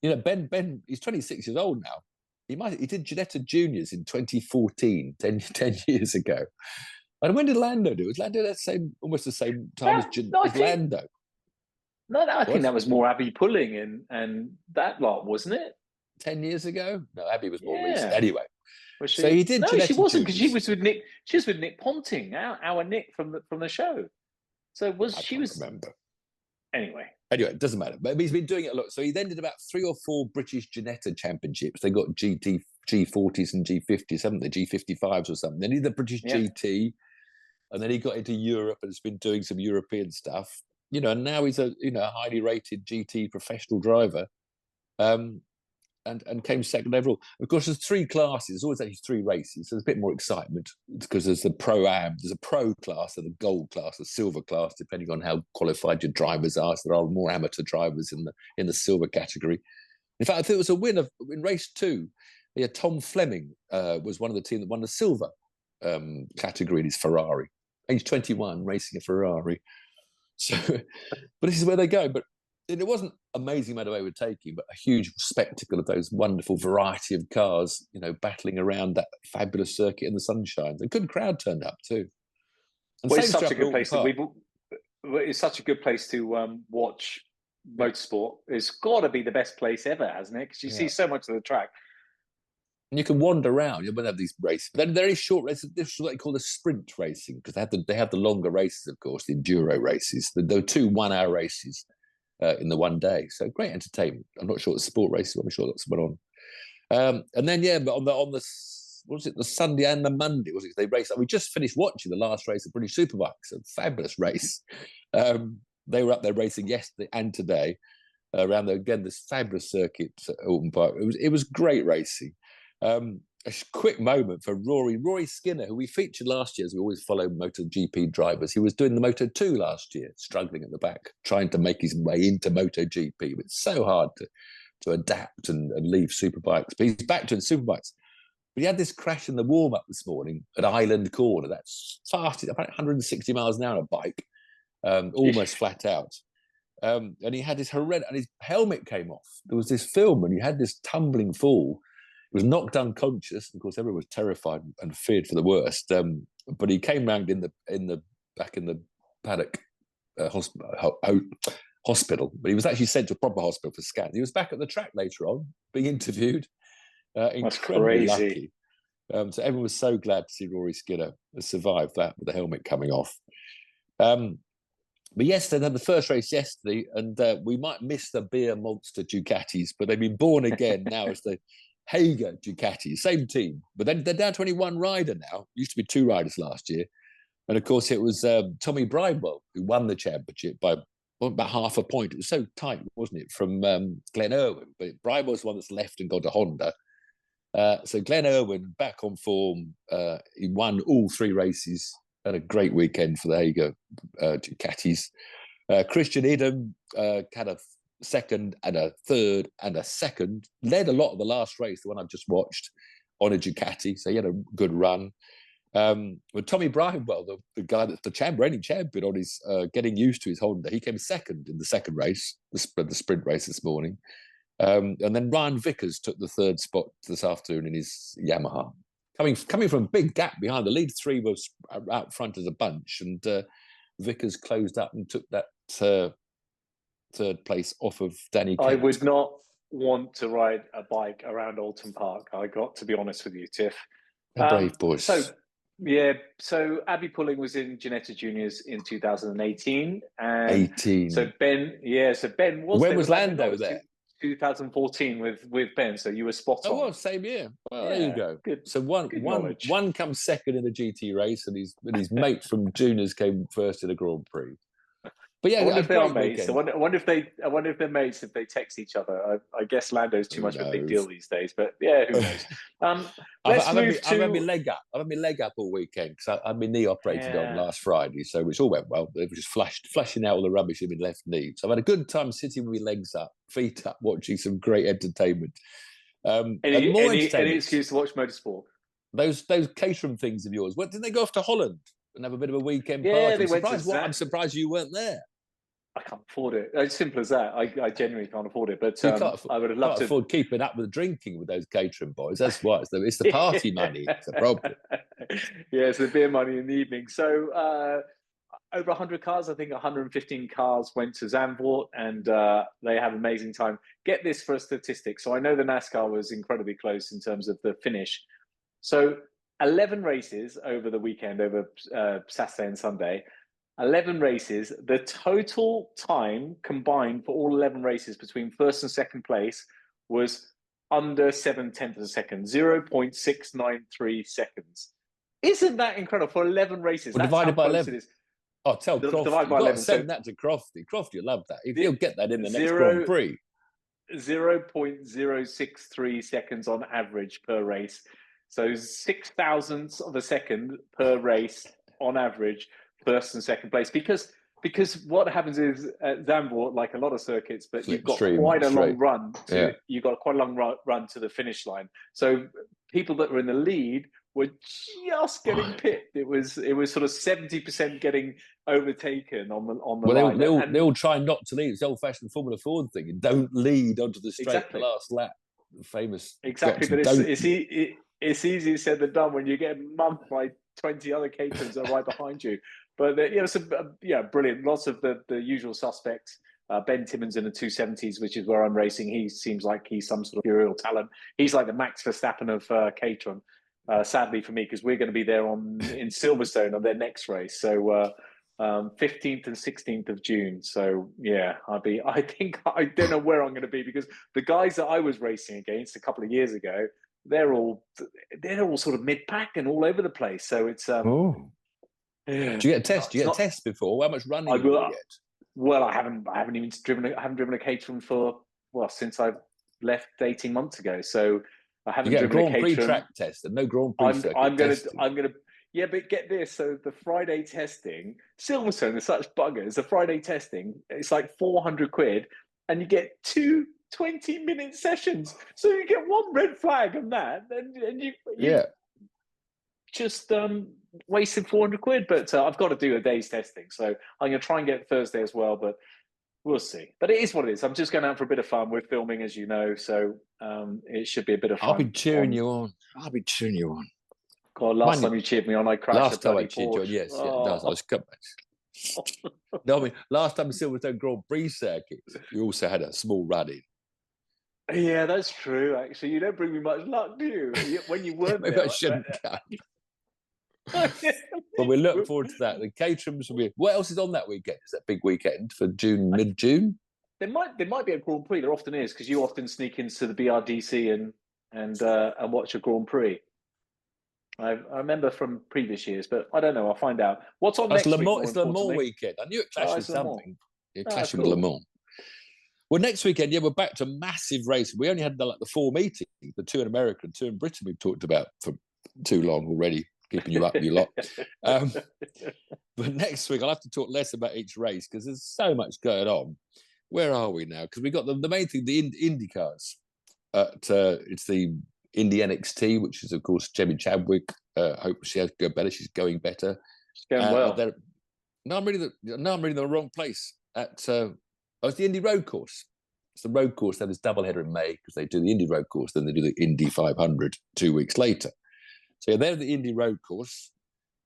Speaker 3: Ben, he's 26 years old now. He did Ginetta Juniors in 2014, 10 years ago. And when did Lando do it? Was Lando almost the same time as Lando?
Speaker 2: No, I think that was more Abby Pulling and that lot, wasn't it?
Speaker 3: 10 years ago? No, Abby was more recent. Anyway.
Speaker 2: So he did. No, she wasn't because she was with Nick. She was with Nick Ponting, our Nick from the show. So she was.
Speaker 3: Remember.
Speaker 2: Anyway,
Speaker 3: it doesn't matter. But he's been doing it a lot. So he then did about 3 or 4 British Ginetta championships. They got GT G40s and G50s, haven't they? G55s or something. Then he did the British GT, and then he got into Europe and has been doing some European stuff. And now he's a highly rated GT professional driver. And came second overall. Of course, there's 3 classes. There's always actually 3 races. So there's a bit more excitement because there's the Pro-Am, there's a Pro class, and the Gold class, the Silver class, depending on how qualified your drivers are. So there are more amateur drivers in the Silver category. In fact, I think it was a win in race 2. Yeah, Tom Fleming was one of the team that won the Silver category in his Ferrari, age 21, racing a Ferrari. So, but this is where they go. But it wasn't amazing amount of overtaking, but a huge spectacle of those wonderful variety of cars, battling around that fabulous circuit in the sunshine. A good crowd turned up too. And
Speaker 2: it's such a good place. It's such a good place to watch motorsport. It's got to be the best place ever, hasn't it? Because you see so much of the track.
Speaker 3: And you can wander around. You won't have these races, but then there is short races. This is what they call the sprint racing, because they have the longer races, of course, the enduro races. There were 2 one-hour races in the one day, so great entertainment. I'm not sure what the sport races. I'm sure that's went on. And then but on the what was it, the Sunday and the Monday, was it? They raced. We just finished watching the last race of British Superbikes, a fabulous race. They were up there racing yesterday and today around this fabulous circuit at Oulton Park. It was great racing. A quick moment for Rory Skinner, who we featured last year, as we always follow MotoGP drivers. He was doing the Moto2 last year, struggling at the back, trying to make his way into MotoGP. It's so hard to adapt and leave Superbikes. But he's back doing Superbikes. But he had this crash in the warm-up this morning at Island Corner. That's fast, about 160 miles an hour on a bike, almost flat out. And he had this horrendous, and his helmet came off. There was this film, and he had this tumbling fall. He was knocked unconscious. Of course, everyone was terrified and feared for the worst. But he came round back in the paddock hospital. But he was actually sent to a proper hospital for scans. He was back at the track later on, being interviewed. Incredibly lucky. So everyone was so glad to see Rory Skinner survive that with the helmet coming off. But yesterday, they had the first race yesterday, and we might miss the beer monster Ducatis, but they've been born again now as the Hager Ducati, same team. But then they're down to only 1 rider now. Used to be 2 riders last year. And of course, it was Tommy Bridewell who won the championship by about half a point. It was so tight, wasn't it, from Glenn Irwin? But Bridewell's the one that's left and gone to Honda. So Glenn Irwin back on form. He won all 3 races. Had a great weekend for the Hager Ducatis. Christian Edam had a second and a third and a second. Led a lot of the last race, the one I've just watched, on a Ducati. So he had a good run. But Tommy Bridewell, the guy that's the reigning champion on his getting used to his Honda, he came second in the second race, the sprint race this morning. And then Ryan Vickers took the 3rd spot this afternoon in his Yamaha. Coming from a big gap behind. The lead 3 was out front as a bunch, and Vickers closed up and took that 3rd place off of Danny Kent.
Speaker 2: I would not want to ride a bike around Oulton Park. I got to be honest with you, Tiff.
Speaker 3: Brave boys.
Speaker 2: So Abby Pulling was in Ginetta Juniors in 2018. And
Speaker 3: 18.
Speaker 2: So Ben was.
Speaker 3: When was Lando there?
Speaker 2: 2014 with Ben, so you were spot on.
Speaker 3: Oh, well, same year. Well, there you go.
Speaker 2: Good.
Speaker 3: So one comes second in the GT race, and his mate from juniors came first in the Grand Prix. But yeah,
Speaker 2: I wonder if they are mates. I wonder if they're mates, if they text each other. I guess Lando's too much of a big deal these days, but yeah, who knows? I've had my leg up. I've had my leg up all weekend because I had my knee operated on last Friday, so which all went well. It was just flushing out all the rubbish in my left knee. So I've had a good time sitting with my legs up, feet up, watching some great entertainment. Any excuse to watch motorsport?
Speaker 3: Those catering things of yours. What, didn't they go off to Holland and have a bit of a weekend party? I'm surprised you weren't there.
Speaker 2: I can't afford it. It's simple as that. I genuinely can't afford it. But I would have loved to
Speaker 3: afford keeping up with drinking with those catering boys. That's why it's the party money. It's a problem.
Speaker 2: Yeah, it's the beer money in the evening. So over 100 cars, I think 115 cars went to Zandvoort, and they had an amazing time. Get this for a statistic. So I know the NASCAR was incredibly close in terms of the finish. So 11 races over the weekend, over Saturday and Sunday. 11 races. The total time combined for all 11 races between first and second place was under 7/10 of a second, 0.693 seconds. Isn't that incredible for 11 races?
Speaker 3: Well,
Speaker 2: That's how
Speaker 3: divided by
Speaker 2: close
Speaker 3: 11.
Speaker 2: it is.
Speaker 3: Oh, tell Crofty.
Speaker 2: Divide by
Speaker 3: You've got
Speaker 2: 11.
Speaker 3: to send that to Crofty. Crofty will love that. He'll get that in the next Grand Prix.
Speaker 2: 0.063 seconds on average per race. So 0.006 of a second per race on average, first and second place. Because what happens is at Zandvoort, like a lot of circuits, but you've got quite a long run. You've got quite a long run to the finish line. So people that were in the lead were just getting pipped. It was sort of 70% getting overtaken on the line.
Speaker 3: They all try not to lead. It's the old-fashioned Formula Ford thing. And don't lead onto the straight last lap. The famous.
Speaker 2: Exactly, but it's easier said than done when you get mugged by 20 other caterers that are right behind you. But brilliant. Lots of the usual suspects. Ben Timmons in the 270s, which is where I'm racing. He seems like he's some sort of real talent. He's like the Max Verstappen of Caterham. Sadly for me, because we're going to be there in Silverstone on their next race. So 15th and 16th of June. So yeah, I don't know where I'm going to be, because the guys that I was racing against a couple of years ago, they're all sort of mid-pack and all over the place. So it's
Speaker 3: yeah. Do you get a test? Do you get a test before? How much running do you get?
Speaker 2: Well, I haven't driven a Caterham since I left 18 months ago. So I haven't driven a Caterham.
Speaker 3: Grand Prix track test and no Grand Prix circuit
Speaker 2: I'm gonna. Yeah, but get this. So the Friday testing, Silverstone is such buggers. The Friday testing, it's like 400 quid, and you get 2 20-minute sessions. So you get one red flag on that, and you just wasted 400 quid. But I've got to do a day's testing, so I'm going to try and get Thursday as well. But we'll see. But it is what it is. I'm just going out for a bit of fun. We're filming, as you know, so it should be a bit of fun.
Speaker 3: I'll be cheering you on.
Speaker 2: God, last time you cheered me on, I crashed.
Speaker 3: Last time I cheered you on, yes. I was No, I mean, last time Silverstone Grand Prix circuit, you also had a small run in.
Speaker 2: Yeah, that's true, actually. You don't bring me much luck, do you? When you weren't
Speaker 3: Maybe
Speaker 2: there.
Speaker 3: I shouldn't come. But we look forward to that. The Caterhams will be... What else is on that weekend? Is that big weekend for June, mid-June?
Speaker 2: There might be a Grand Prix. There often is, because you often sneak into the BRDC and watch a Grand Prix. I remember from previous years, but I don't know. I'll find out. What's on next week?
Speaker 3: It's Le Mans weekend. I knew it clashed with something. It clashed with Le Mans. Well, next weekend, we're back to massive racing. We only had the 4 meetings, the 2 in America and 2 in Britain we've talked about for too long already, keeping you up, you lot. But next week, I'll have to talk less about each race because there's so much going on. Where are we now? Because we got the main thing, the IndyCars. It's the Indy NXT, which is, of course, Jemmy Chadwick. Hope she has to go better. She's going better.
Speaker 2: She's going well.
Speaker 3: No, I'm reading the wrong place. It's the Indy Road Course. It's the road course. They have this doubleheader in May because they do the Indy Road Course, then they do the Indy 500 2 weeks later. So they're the Indy Road Course.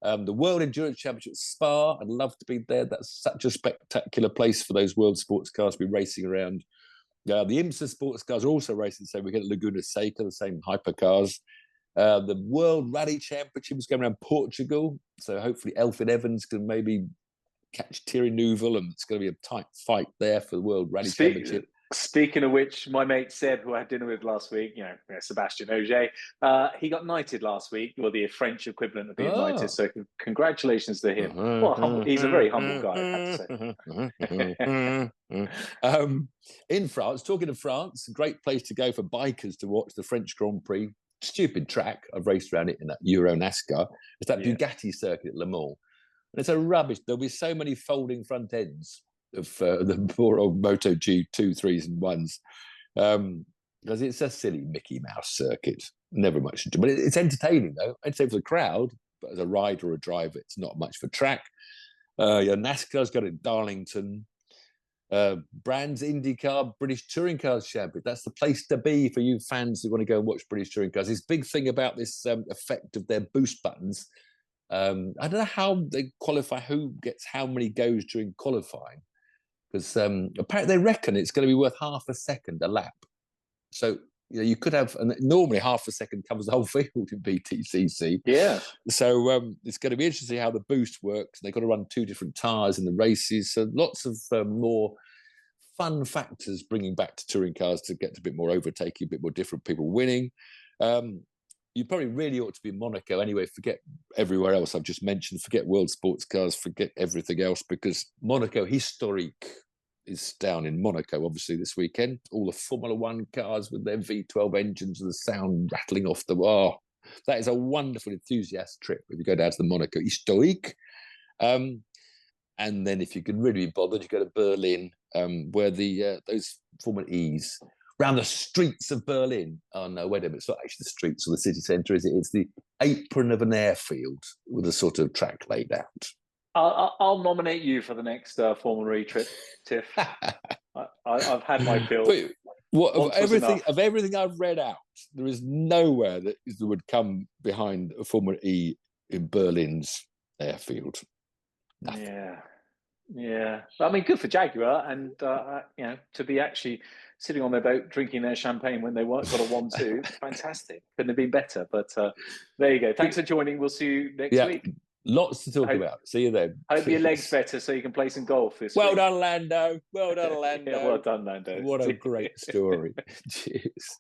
Speaker 3: The World Endurance Championship at Spa. I'd love to be there. That's such a spectacular place for those world sports cars to be racing around. The IMSA sports cars are also racing, so we get Laguna Seca, the same hypercars. The World Rally Championship is going around Portugal, so hopefully Elfyn Evans can maybe catch Thierry Neuville, and it's going to be a tight fight there for the World Rally Championship.
Speaker 2: Speaking of which, my mate Seb, who I had dinner with last week, Sebastian Ogier, he got knighted last week, or the French equivalent of being knighted. So congratulations to him. He's a very humble guy, I have to say.
Speaker 3: In France, talking of France, a great place to go for bikers to watch the French Grand Prix. Stupid track. I've raced around it in that Euro NASCAR. It's that Bugatti circuit at Le Mans. And it's a rubbish. There'll be so many folding front ends of the poor old Moto G 2, 3s and 1s. Because it's a silly Mickey Mouse circuit. Never much to do. But it's entertaining, though. I'd say for the crowd, but as a rider or a driver, it's not much for track. NASCAR's got it in Darlington. Brands IndyCar, British Touring Cars Championship. That's the place to be for you fans who want to go and watch British Touring Cars. This big thing about this effect of their boost buttons. I don't know how they qualify, who gets how many goes during qualifying. Because apparently they reckon it's going to be worth half a second a lap. So you could have, and normally half a second covers the whole field in BTCC.
Speaker 2: Yeah.
Speaker 3: So it's going to be interesting to see how the boost works. They've got to run 2 different tyres in the races. So lots of more fun factors bringing back to touring cars to get a bit more overtaking, a bit more different people winning. You probably really ought to be in Monaco anyway. Forget everywhere else I've just mentioned. Forget World Sports Cars. Forget everything else, because Monaco Historique is down in Monaco, obviously, this weekend. All the Formula One cars with their V12 engines and the sound rattling off the... Oh, that is a wonderful enthusiast trip if you go down to the Monaco Historique. And then if you can really be bothered, you go to Berlin, where those Formula E's... Around the streets of Berlin. Oh, no, wait a minute. It's not actually the streets or the city centre, is it? It's the apron of an airfield with a sort of track laid out.
Speaker 2: I'll nominate you for the next Formula E trip, Tiff. I've had my fill.
Speaker 3: Of everything I've read out, there is nowhere that would come behind a Formula E in Berlin's airfield. Nothing.
Speaker 2: Yeah. I mean, good for Jaguar, and to be actually sitting on their boat drinking their champagne when they got a 1-2, fantastic. Couldn't have been better. But there you go. Thanks for joining. We'll see you next week.
Speaker 3: Lots to talk about. See you then.
Speaker 2: Hope your leg's better so you can play some golf this week.
Speaker 3: Well done, Lando. Well done, Lando.
Speaker 2: Well done, Lando.
Speaker 3: What a great story. Cheers.